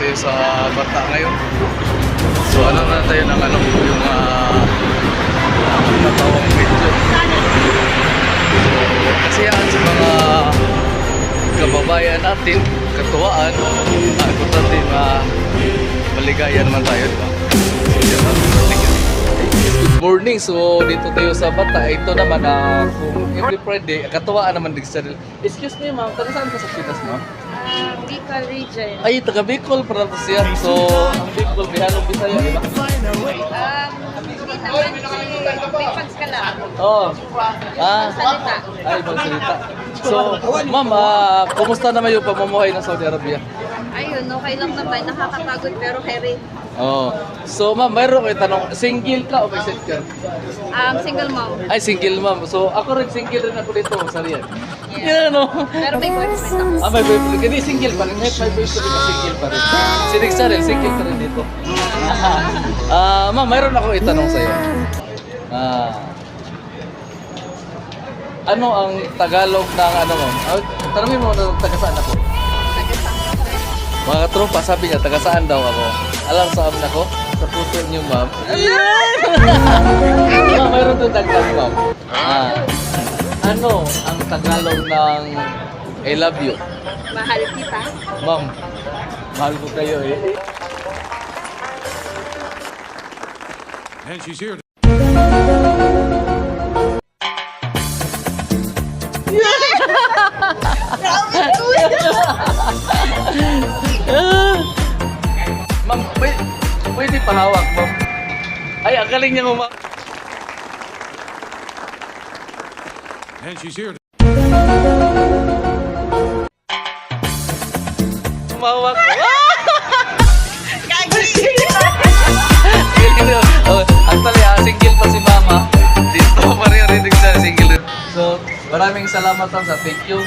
tayo sa Bata ngayon. So ano na tayo ng ano, yung natawang video. So kasiyahan sa mga kababayan natin, katuwaan, importante na maligaya naman tayo, diba? So yan lang. Good morning. So dito tayo sa Bata. Ito naman kung every Friday, katuwaan naman din sa... Excuse me ma'am, taga saan ka sa Pinas ma'am? Bicol region. Ay, taga Bicol para to siya. So, ang Bicol, Bihalong Bisaya, di ba? Hindi naman may fans ka lang. Oo. Salita. Ay, ibang salita. So, ma'am, kumusta naman yung pamumuhay ng Saudi Arabia? Ayun, okay lang naman. Nakakapagod pero hairy. Oo. So, ma'am, mayroon kayo tanong, single ka o may set ka? Single mom. Ay, single ma'am. So, ako rin single rin ako dito sa Riyadh. Yeah, no? Pero may boyfriend ako. May boyfriend. Hindi, single pa rin. Kahit may boyfriend ka, single pa rin. Si Rick Sarel, single pa rin dito. Ma'am, mayroon ako itanong sa'yo. Ano ang Tagalog ng ano ma'am? Tanongin mo na taga saan ako? Mga katropa, sabi niya, taga saan daw ako? Alam saan ako? Sa puso niyo ma'am. Ma'am, mayroon doon dagdag ma'am. Ano ang Tagalog ng I love you? Mahal kita. Ma'am, mahal ko kayo eh. And she's here. Ma'am, pwede pahawak, ma'am. Ay, ang galing niya ma'am. And she's here. Pahawak. Actually, single pa si mama. Dito maririnig sa single. So, maraming salamat ma'am sa thank you.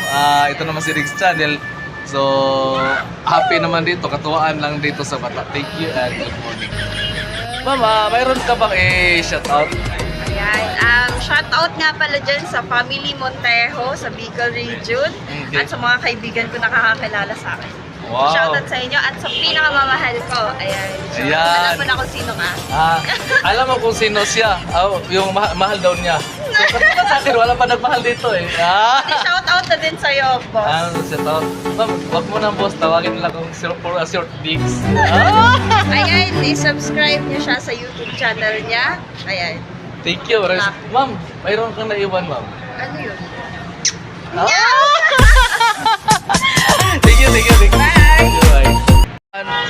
Ito naman si Rick's Channel. So, happy naman dito. Katuwaan lang dito sa Bata. Thank you and good morning. Mama, mayroon ka bang shoutout? Ayan. Shoutout nga pala dyan sa Family Montejo sa Bicol region. Okay. At sa mga kaibigan ko nakakakilala sa akin. Wow. Shoutout sa inyo at sa pinakamamahal ko. Ayan. So, Ayan. alam mo na kung sino ka. Alam mo kung sino siya. Yung mahal daw niya. So, katulad sa akin, wala pa nagmahal dito eh. Shoutout na din sa'yo, boss. Shoutout. Ma'am, wag mo na boss. Tawagin lang kung for a short digs. Ayan, i-subscribe niyo siya sa YouTube channel niya. Ayan. Thank you. Ma'am, mayroon kang naiwan, ma'am. Ano yun? Thank you. Bye! Bye.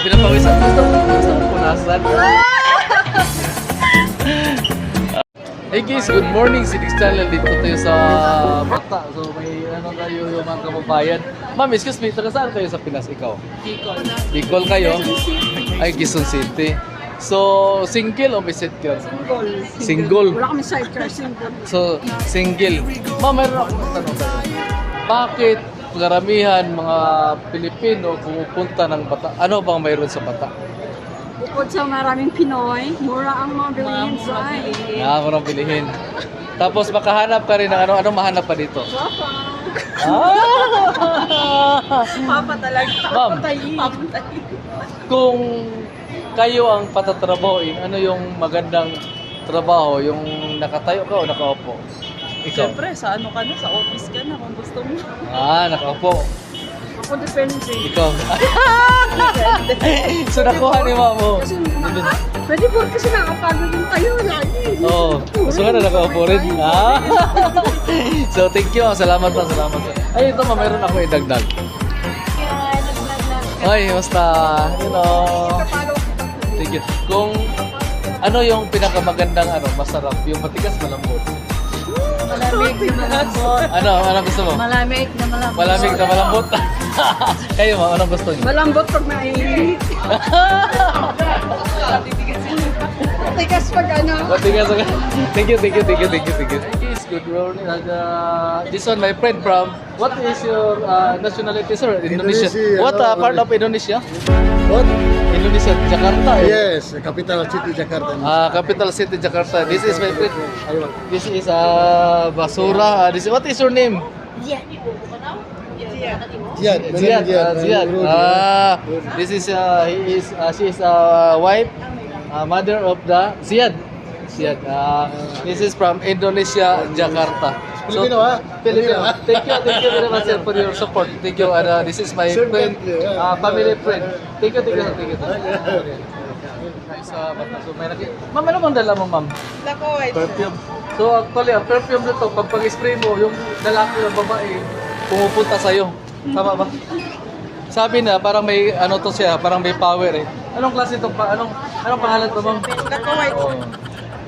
Pinapawisan. Gusto ko punasan. Hey guys, good morning. Si Rick's Channel. Dito tayo sa Bata. So may ano kayo yung mga kababayan. Ma'am, excuse me. Taga saan kayo sa Pinas? Ikaw? Bicol. Bicol kayo? Ay, Quezon City. So, single o may set ka? Single. Wala kami sidecar, single. So, single. Ma'am, mayroon akong tanong sa'yo. Bakit karamihan mga Pilipino pumupunta ng Bata? Ano bang mayroon sa Bata? Bukod sa maraming Pinoy, mura ang mga bilihin dyan. Nakakurang bilihin. Tapos makahanap ka rin ng ano? Anong mahanap pa dito? Papa. Papa talaga. Ma'am, Papatayin. kung kayo ang patatrabahoin, ano yung magandang trabaho? Yung nakatayo ka o nakaupo? Ikaw? Siyempre, sa ano ka na? Sa office ka na kung gusto mo. Nakaupo. Ako depende. Ikaw. So nakuha ni mama mo. Kasi pwede po kasi nakapagod din kayo lagi. Oo. So ka na nakaupo rin. So thank you. Salamat pa. Ay, ito mayroon ako idagdag. Ay, basta, thank you. Kung ano yung pinakamagandang masarap, yung matigas malambot. Malamig na malambot. Ano gusto mo? Malamig na malambot. Malamig na malambot. Kayo mo, anong gusto niyo? Malambot pag mainit. Matigas pag ano. Matigas. Thank you. Yes, good morning. This one, my friend from, what is your nationality, sir? Indonesia. What part of Indonesia? What? Indonesia, Jakarta. Yes, capital city Jakarta. Capital city Jakarta. This is my friend. This is Basura. What is your name? Ziad. Ziad. Ziad. This is she is wife, mother of the Ziad. Ziad. This is from Indonesia, Jakarta. Filipino, ha? Filipino. Thank you very much sir, for your support. Thank you. And this is my friend, family friend. Thank you. Okay. Sa so may ma'am, ano bang dala mo, ma'am? Lakoy. Perfume. So actually, ang perfume nito, pag pag-spray mo, yung lalaki o babae, pumupunta sa'yo. Tama ba? Sabi na, parang may, ano to siya, parang may power eh. Anong klase ito pa? Anong pangalan to, ma'am? Lakoy. Oh.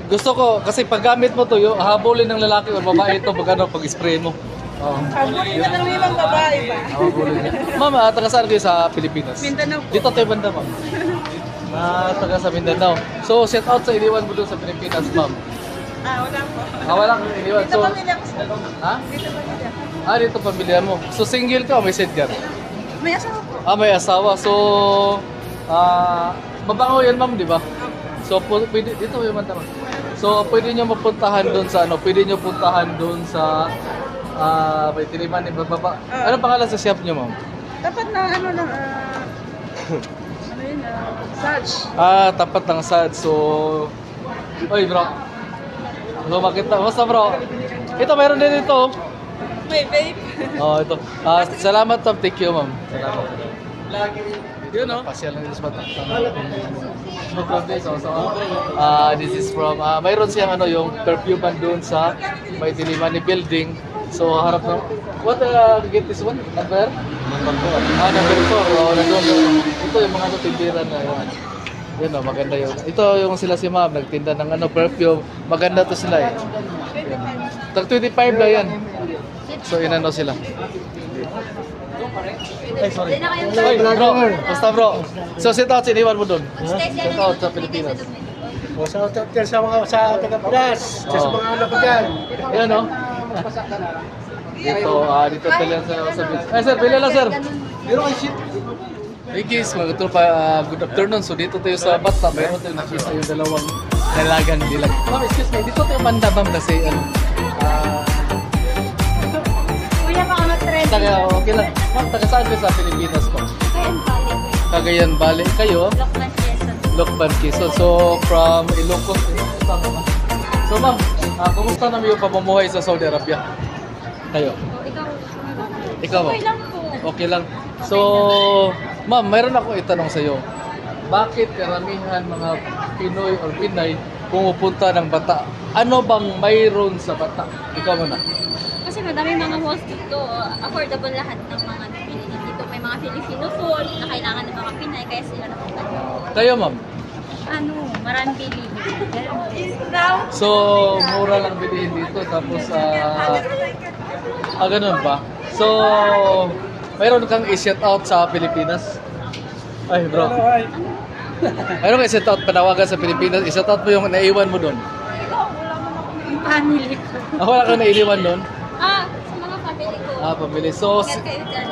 Gusto ko, kasi paggamit mo to, yung habulin ng lalaki o babae ito, pag-spray mo. Oh. Habulin ka ng limang babae ba? Habulin niya. Ma'am, taga saan kayo sa Pilipinas? Mindanao po. Dito tayo banda, ma'am. Taga sa Mindanao. So, set out sa iniwan mo doon sa Pilipinas, ma'am. Wala po. Wala kang iniwan. Dito So, pamilya ko sila. ha? Dito pamilya. Dito pamilya mo. So, single ka o may sidecar? May asawa po. May asawa. So, mabango yan, ma'am, di ba? So, pwede, dito yung manta, ma'am. So, pwede nyo mapuntahan doon sa, pwede nyo puntahan doon sa, may tiliman ni bababa. Ano pangalan sa shop nyo, ma'am? Dapat na ano lang, ano yun, Sarge. Tapat ng sad. So, oy bro. So, makita. Basta bro. Ito, mayroon din ito. May babe. Ito. Salamat, ma'am. Thank you, ma'am. Salamat. Yun, no? Pasyal lang dito sa bata. This is from, mayroon siyang yung perfume doon sa may Dilimani building. So, harap ng, what, get this one? Number? Number 4. Nandun. Ito yung mga tindiran na yun. Yun, maganda yun. Ito yung sila si ma'am, nagtinda ng perfume. Maganda to sila eh. Tag 25 na yan. So, inano sila. Ay, sorry. Ay, bro. Basta bro. So, sit out, siniwan mo doon. Sit out sa Pilipinas. O, shout out yan sa mga sa taga-Pinas. Sa mga anak ko dyan. Yan, no? Dito talaga sa beach. Ay, sir, pila lang, sir. Hey guys, mga tropa, good afternoon. So dito tayo sa Bata, mayroon tayo nakita yung dalawang dalagang dilag. Ma'am, excuse me, dito tayo manda, ma'am, kasi Kuya, baka mag-trend. okay lang. Ma'am, taga saan kayo sa Pilipinas po? Cagayan Valley. Kayo? Lokban, Quezon. So, from Ilocos. So, ma'am, kumusta naman yung pamumuhay sa Saudi Arabia? Kayo? Ikaw ba? Okay lang po. Okay lang. So, ma'am, mayroon ako itanong sa iyo. Bakit karamihan mga Pinoy or Pinay pumupunta ng Bata? Ano bang mayroon sa Bata? Ikaw muna. Kasi madami mga malls dito, affordable lahat ng mga bibili dito. May mga Filipino food na kailangan ng mga Pinay, kaya sila napunta dito. Kayo, ma'am? Maraming bili. So, mura lang bilihin dito. Tapos, ganun ba? So, mayroon kang i-shout out sa Pilipinas? Ay, bro. Mayroon kang i-shout out, panawagan sa Pilipinas. I-shout out mo yung naiwan mo doon. Yung family ko. Wala kang naiwan doon? Sa mga family ko. Pamili. So, Ingat kayo dyan.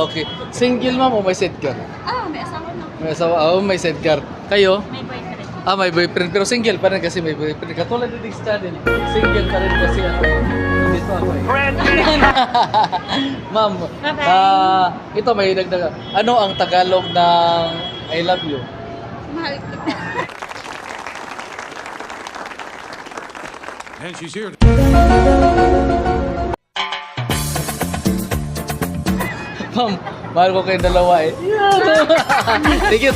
okay. Single ma'am o may sidecar? May asawa na. May asawa, may sidecar. Kayo? May boyfriend. May boyfriend. Pero single pa rin kasi may boyfriend. Katulad din Diggs Channel. Single pa rin kasi ako. Dito ako eh. Ma'am, ito may dagdag. Ano ang Tagalog ng I love you? Mahal kita. And she's here. Ma'am, mahal ko kayong dalawa eh. Thank you.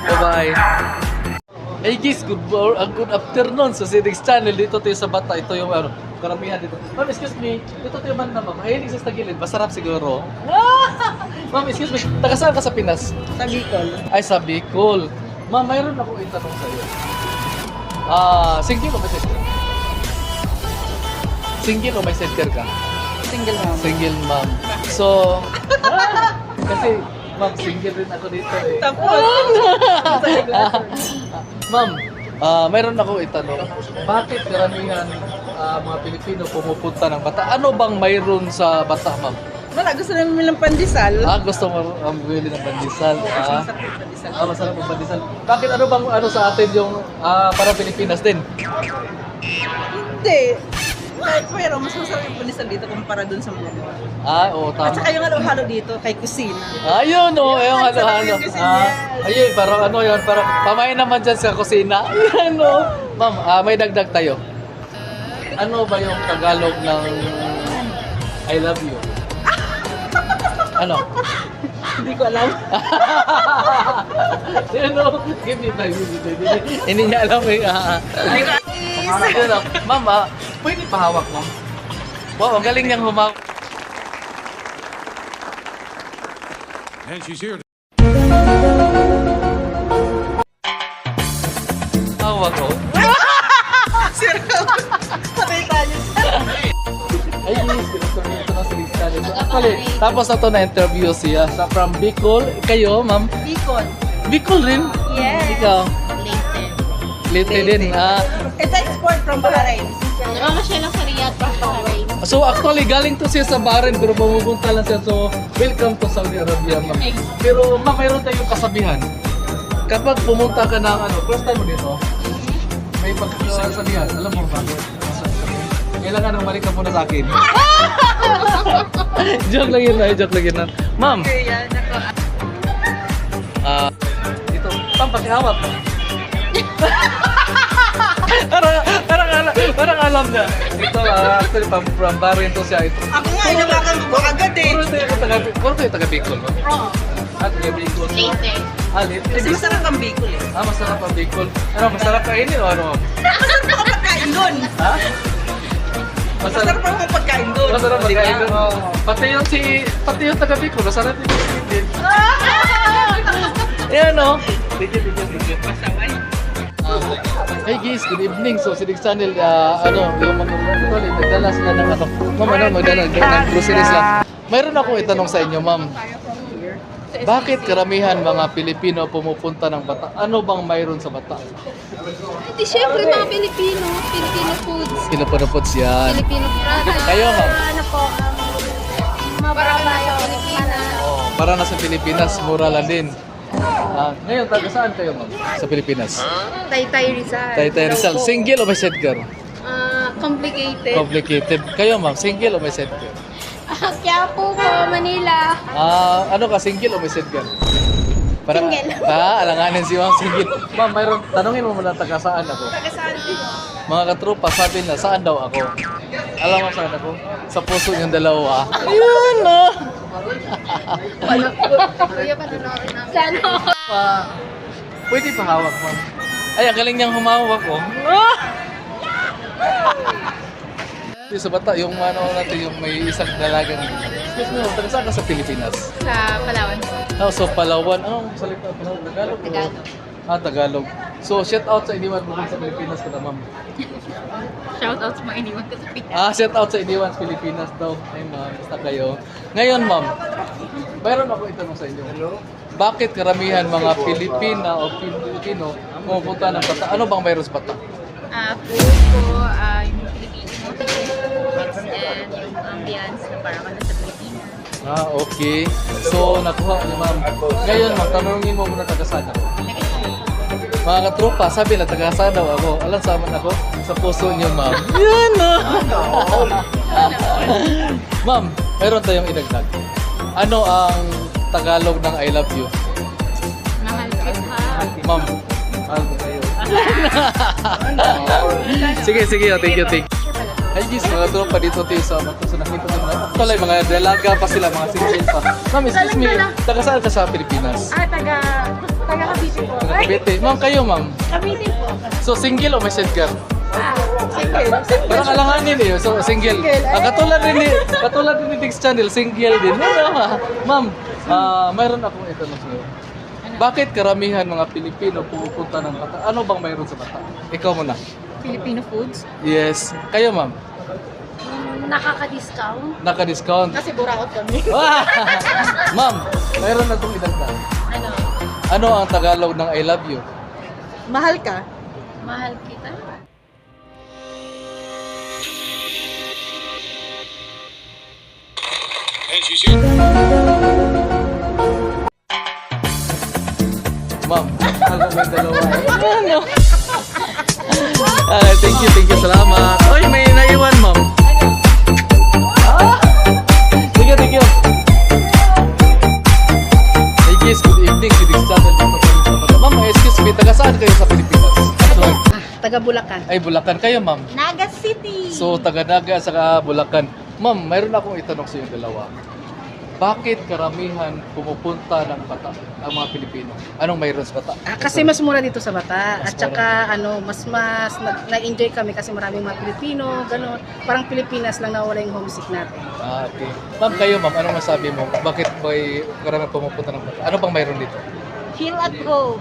Bye-bye. Hey guys, good afternoon sa Diggs Channel. Dito tayo sa Bata. Ito yung karamihan dito. Ma'am, excuse me. Dito tayo man na ma'am. Mahilig sa tagilid. Masarap siguro. Ma'am, excuse me. Taga saan ka sa Pinas? Sa Bicol. Ay, sa Bicol. Ma'am, mayroon ako itanong sa iyo. Single o may sidecar? Single o may sidecar ka? Single mom. Single ma'am. So, kasi ma'am, single rin ako dito eh. Tapos. Ma'am, mayroon ako itanong. Bakit karamihan mga Pilipino pumupunta ng Bata? Ano bang mayroon sa Bata, ma'am? Wala, gusto namin ng pandesal. Gusto mo bumili ng pandesal. Masarap ang pandesal. Bakit ano bang sa atin yung para Pilipinas din? Hindi. Pero mas masarap yung punisan dito kumpara dun sa mga mall. Ah, oo, At tama. saka yung halo-halo dito kay kusina. Ayun, oh, ayun, Ang sarap halo-halo. yung kusina. Ayun, parang ano yun, parang pamain naman dyan sa kusina. Ayun, oh. Ma'am, may dagdag tayo. Ano ba yung Tagalog ng I love you? Ano? Hindi ko alam. Ayun, oh. Give me time, give me time. Hindi niya alam eh. Ayun, oh. Ma'am, pwede pahawak, ma'am. Wow, ang galing niyang humawak. And she's here. Hawak ko. Sir, patay tayo. Ay, yes, ito na si Lisa. Actually, tapos na to na-interview siya sa from Bicol. Kayo, ma'am? Bicol. Bicol rin? Yes. Ikaw? Leyte. Leyte din. It's export from Bahrain. Nakakasya lang sa Riyadh pa sa Bahrain. So actually, galing to siya sa Bahrain pero pumupunta lang siya. So, welcome to Saudi Arabia, ma'am. Pero ma'am, mayroon tayong kasabihan. Kapag pumunta ka ng first time mo dito, may pagkasabihan. Alam mo ba? Kailangan bumalik ka muna sa akin. Joke lang yun, joke lang yun. Ma'am, Kaya, nako. dito, ma'am, pakihawak. parang alam niya. Ito, actually, from Bahrain to siya. Ito. Ako nga, inabakan ko agad eh. Puro tayo taga Bicol, ma'am. Oo. Taga Bicol. Leyte. Leyte. Kasi masarap ang Bicol eh. Masarap ang Bicol. Ano, masarap kainin o ano? Masarap pa ang pagkain doon. Ha? Masarap pa ang pagkain doon. Masarap Di ba? pagkain doon. Pati yung taga Bicol, masarap din. Ayan o. Thank you. Hey guys, good evening. So, si Dick Channel, yung mga tuloy, nagdala sila ng ma'am, magdala ng groceries lang. Mayroon ako itanong sa inyo, ma'am. Bakit karamihan mga Pilipino pumupunta ng Bata? Ano bang mayroon sa Bata? Hindi, syempre mga Pilipino. Filipino foods. Pinapunapod yan. Filipino products. Kayo, ma'am? Ano po? Mababa sa Pilipinas. Para na sa Pilipinas, mura lang din. Ngayon, taga saan kayo, ma'am? Sa Pilipinas? Taytay Rizal. Taytay Rizal. Single o may set girl? Complicated. Complicated. Kayo, ma'am, single o may set girl? Quiapo po, Manila. Ano ka, single o may set girl? Single. Alanganin si ma'am, single. Ma'am, mayroon, tanungin mo muna taga saan ako. Taga saan din? Mga katropa, sabi na, saan daw ako? Alam mo saan ako? Sa puso niyong dalawa. Yun na! Kuya, panonorin namin. Sana. Pwede pa hawak, ma'am. Ay, ang galing niyang humawak, oh. Yung sa Bata, yung natin, yung may isang dalagang. Excuse me, taga saan ka sa Pilipinas? Sa Palawan po. So Palawan. Anong salita? Palawan? Tagalog? Tagalog. Tagalog. So, shout out sa iniwan mo sa Pilipinas ka na, ma'am. Shout out sa mga iniwan ko sa Pinas. Shout out sa iniwan sa Pilipinas daw. Ay, ma'am, basta kayo. Ngayon, ma'am, mayroon ako itanong sa inyo. Bakit karamihan mga Pilipina o Pilipino pumupunta ng Bata? Ano bang mayroon sa Bata? Food po, yung Filipino foods and yung ambience na parang ano sa Pilipinas. Okay. So, nakuha niyo, ma'am. Ngayon, ma'am, tanungin mo muna taga saan ako. Mga katropa, sabi na taga saan daw ako. Alam sa amin ako? Sa puso niyo, ma'am. Yan na! Ma'am, mayroon tayong idagdag. Ano ang Tagalog ng I love you? Mahal kita. Ma'am, mahal ko kayo. Sige. Thank you. Ay, guys, mga tropa dito tayo sa so nakita ko na. Actually, mga dalaga pa sila, mga single pa. Ma'am, excuse me, taga saan ka sa Pilipinas? Taga Cavite po. Taga Cavite. Ma'am, kayo, ma'am? Cavite po. So, single o may set girl? Single. Parang alanganin eh. So, single. Katulad din ni Dick's Channel, single din. Ma'am, mayroon akong itanong sa iyo. Bakit karamihan mga Pilipino pumupunta ng Bata? Ano bang mayroon sa Bata? Ikaw muna. Filipino foods? Yes. Kayo, ma'am? Nakaka-discount? Naka-discount. Kasi buraot kami. Ma'am, mayroon akong idagdag. Ano? Ano ang Tagalog ng I love you? Mahal ka? Mahal kita? And she's here. Ma'am, mahal ko ba yung dalawa? Thank you, salamat. Oy, may naiwan, ma'am. Ah! Thank you. Hey guys, good evening. Kidig channel dito sa Mindanao. Ma'am, excuse me, taga saan kayo sa Pilipinas? Taga Bulacan. Ay, Bulacan kayo, ma'am. Naga City. So, taga Naga sa Bulacan. Ma'am, mayroon akong itanong sa inyong dalawa. Bakit karamihan pumupunta ng Bata ang mga Pilipino? Anong mayroon sa Bata? Kasi mas mura dito sa Bata. Mas At saka mas na-enjoy kami kasi maraming mga Pilipino, gano'n. Parang Pilipinas lang nawala yung homesick natin. Ah, okay. Ma'am, kayo ma'am, anong masabi mo? Bakit may karamihan pumupunta ng Bata? Ano bang mayroon dito? Feel at home.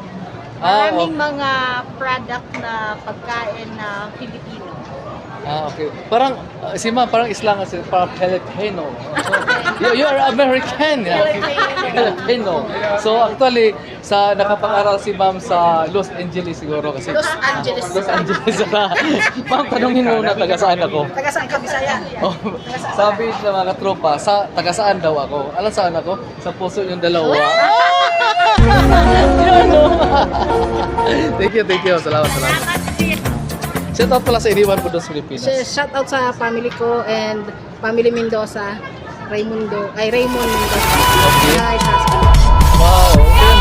Ah, Maraming mga product na pagkain na Filipino. Ah, okay. Parang, si ma'am, parang Islam kasi, parang Filipino. So, you're American. Filipino. So, actually, nakapag-aral si ma'am sa Los Angeles siguro kasi. Los Angeles. Los Angeles. Ma'am, tanungin mo na taga saan ako. Taga saan ka, Bisaya? Oh, sabi ng mga tropa, taga saan daw ako? Alam saan ako? Sa puso yung dalawa. Yun, no? Thank you. Salamat. Shout out pala sa iniwan po doon sa Pilipinas. Shout out sa family ko and family Mendoza. Raymond Mendoza. Okay. Guys, husband. Wow. Yun.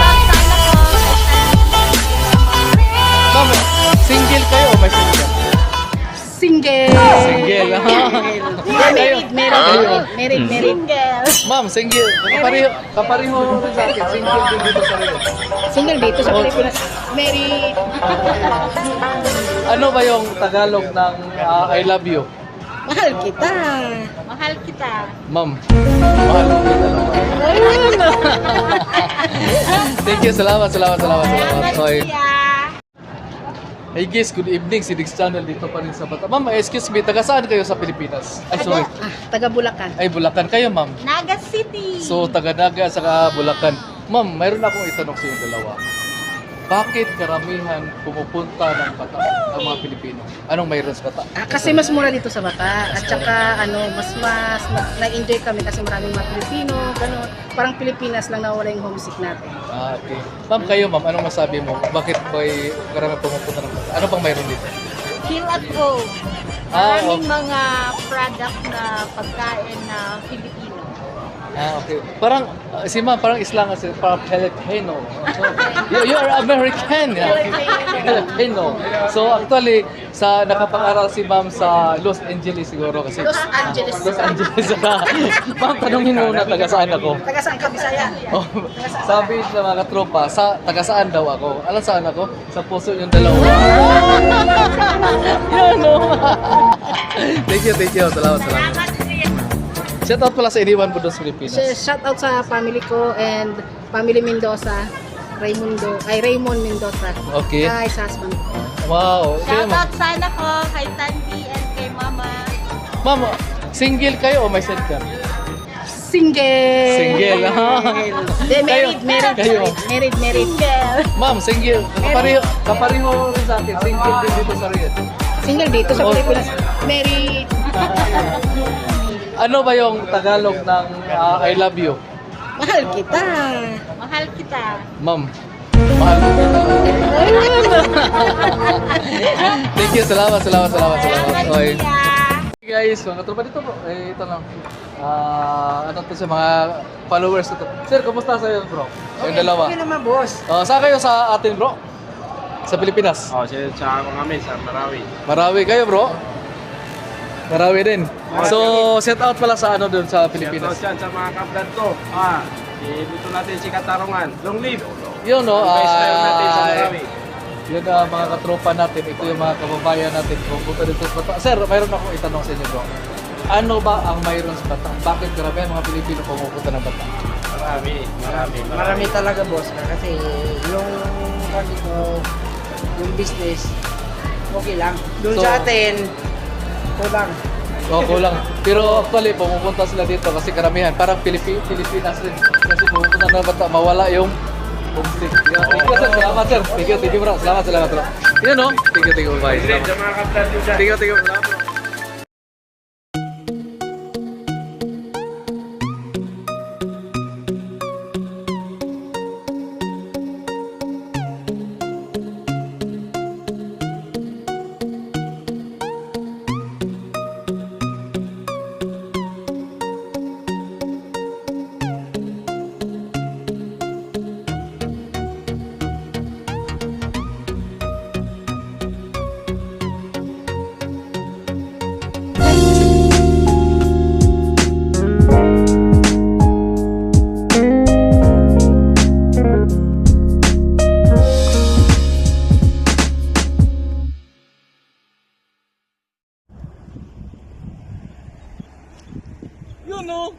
Ma'am, single kayo o may single? Single. Single. Kayo? Married. Ma'am, single. Kapareho rin sa akin. Single din dito sa rin. Single dito sa Pilipinas. Married. Ano ba yung Tagalog ng I love you? Mahal kita. Mahal kita. Ma'am, mahal ko kita naman. Thank you, salamat. Okay. Hey guys, good evening. Si Dix Channel dito pa rin sa Bata. Ma'am, excuse me, taga saan kayo sa Pilipinas? Ay, sorry. Taga Bulacan. Ay, Bulacan kayo, ma'am. Naga City. So, taga Naga sa Bulacan. Ma'am, mayroon akong itanong sa inyong dalawa. Bakit karamihan pumupunta ng Bata ang mga Pilipino? Anong mayroon sa Bata? Kasi mas mura dito sa Bata. At saka mas na-enjoy kami kasi maraming mga Pilipino, gano'n. Parang Pilipinas lang nawala yung homesick natin. Ah, okay. Ma'am, kayo ma'am, anong masabi mo? Bakit may karamihan pumupunta ng Bata? Ano bang mayroon dito? Feel at home. Ah, Maraming mga product na pagkain na Filipino. Ah, okay. Parang, si ma'am, parang Islam kasi, parang Filipino. So, you're American. Filipino. So, actually, nakapag-aral si ma'am sa Los Angeles siguro kasi. Los Angeles. Los Angeles. Ma'am, tanungin mo na taga saan ako. Taga saan ka, Bisaya? Oh, sabi ng mga tropa, taga saan daw ako? Alam saan ako? Sa puso yung dalawa. Yun, no? Thank you. Salamat. Shout out pala sa iniwan po doon sa Pilipinas. Shout out sa family ko and family Mendoza. Raymond Mendoza. Okay. Guys, husband. Wow. Kayo, ma'am. Shoutout sana ko kay Tandy and kay Mama. Ma'am, single kayo o may set ka? Single. Single. Kayo. Married. Ma'am, single. Kapareho rin sa akin. Single din dito sa Riyadh. Single dito sa Pilipinas. Married. Ano ba yung Tagalog ng I love you? Mahal kita. Mahal kita. Ma'am, mahal ko kita. Thank you, salamat. Okay. Guys, mga tropa dito po. Ito lang. Ano to sa mga followers ito. Sir, kumusta sa'yo bro? Yung dalawa. Okay naman, boss. Saan kayo sa atin bro? Sa Pilipinas? Sa mga amin, sa Marawi. Marawi kayo bro? Marawi din. So, set out pala sa ano doon sa Pilipinas. Yan sa mga kaplan ko. Dito natin si Katarungan. Long live. Yun no, Ang base tayo natin sa Marawi. yun mga katropa natin, ito yung mga kababayan natin pupunta dito sa Bata. Sir, mayroon akong itanong sa inyo bro. Ano ba ang mayroon sa Bata? Bakit karamihan mga Pilipino pumupunta ng Bata? Marami talaga boss kasi yung kasi ko yung business okay lang. Doon So, sa atin kulang. Kulang. Pero actually, pumupunta sila dito kasi karamihan, parang Pilipinas rin. Kasi pumupunta ng Bata, mawala yung homesick. Thank you sir, salamat sir. Thank you bro. Salamat bro. Yun no? Thank you, bye. Salamat. Sa mga kaplan ko dyan. Thank you, salamat bro. mo.